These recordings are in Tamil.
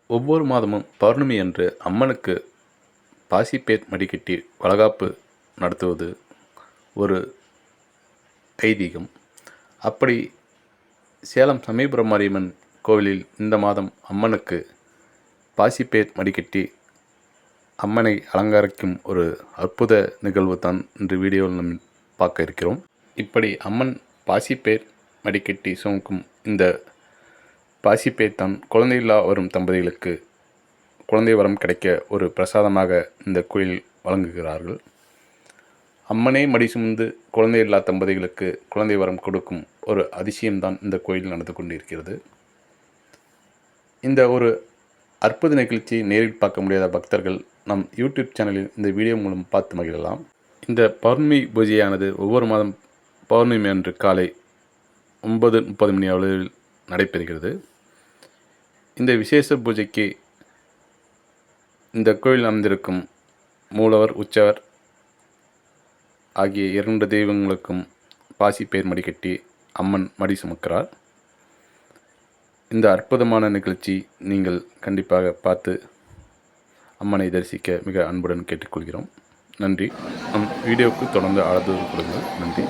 ஒவ்வொரு மாதமும் பௌர்ணமி அன்று அம்மனுக்கு பாசிப்பயிர் மடிக்கட்டி வளைகாப்பு நடத்துவது ஒரு ஐதீகம். அப்படி சேலம் சமயபுரம் மாரியம்மன் கோவிலில் இந்த மாதம் அம்மனுக்கு பாசிப்பயிர் மடிக்கட்டி அம்மனை அலங்கரிக்கும் ஒரு அற்புத நிகழ்வு தான் இன்று வீடியோவில் நம்ம பார்க்க இருக்கிறோம். இப்படி அம்மன் பாசிப்பயிர் மடிக்கட்டி சுமக்கும் இந்த பாசிப்பயிர் தான் குழந்தையில்லா வரும் தம்பதிகளுக்கு குழந்தை வரம் கிடைக்க ஒரு பிரசாதமாக இந்த கோயில் வழங்குகிறார்கள். அம்மனே மடி சுமந்து குழந்தையில்லா தம்பதிகளுக்கு குழந்தை வரம் கொடுக்கும் ஒரு அதிசயம்தான் இந்த கோயில் நடந்து கொண்டிருக்கிறது. இந்த ஒரு அற்புத நிகழ்ச்சி நேரில் பார்க்க முடியாத பக்தர்கள் நம் யூடியூப் சேனலில் இந்த வீடியோ மூலம் பார்த்து மகிழலாம். இந்த பௌர்ணமி பூஜையானது ஒவ்வொரு மாதம் பௌர்ணமி அன்று காலை 9:30 மணி அளவில் நடைபெறுகிறது. இந்த விசேஷ பூஜைக்கு இந்த கோயில் அமைந்திருக்கும் மூலவர், உற்சவர் ஆகிய 2 தெய்வங்களுக்கும் பாசிப்பயிர் மடிக்கட்டி அம்மன் மடி சுமக்கிறார். இந்த அற்புதமான நிகழ்ச்சி நீங்கள் கண்டிப்பாக பார்த்து அம்மனை தரிசிக்க மிக அன்புடன் கேட்டுக்கொள்கிறோம். நன்றி. நம் வீடியோவுக்கு தொடர்ந்து ஆதரவு கொடுங்கள். நன்றி.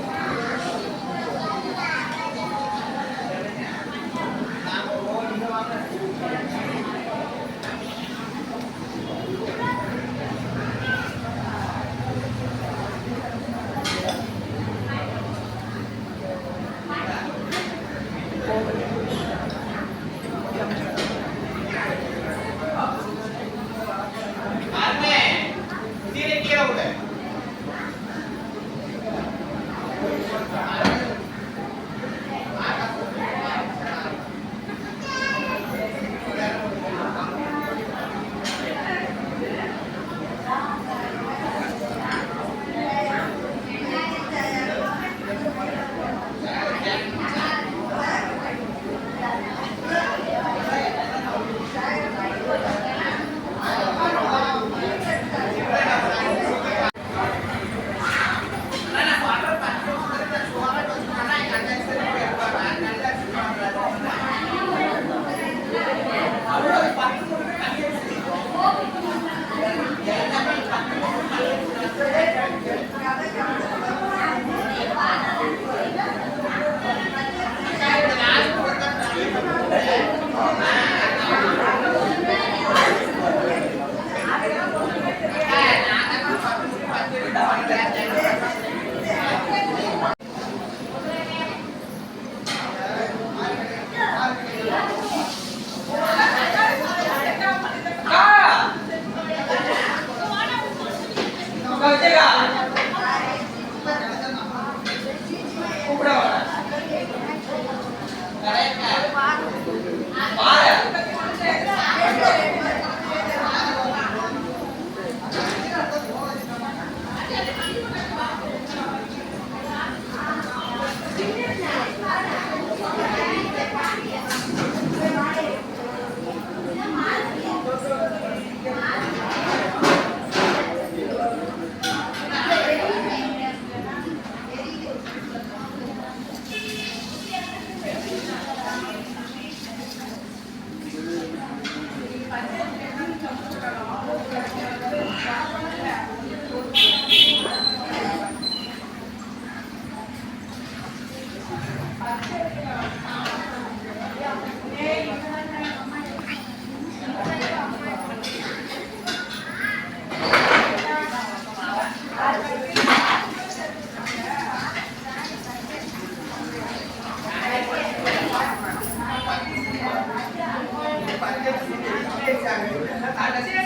Gracias.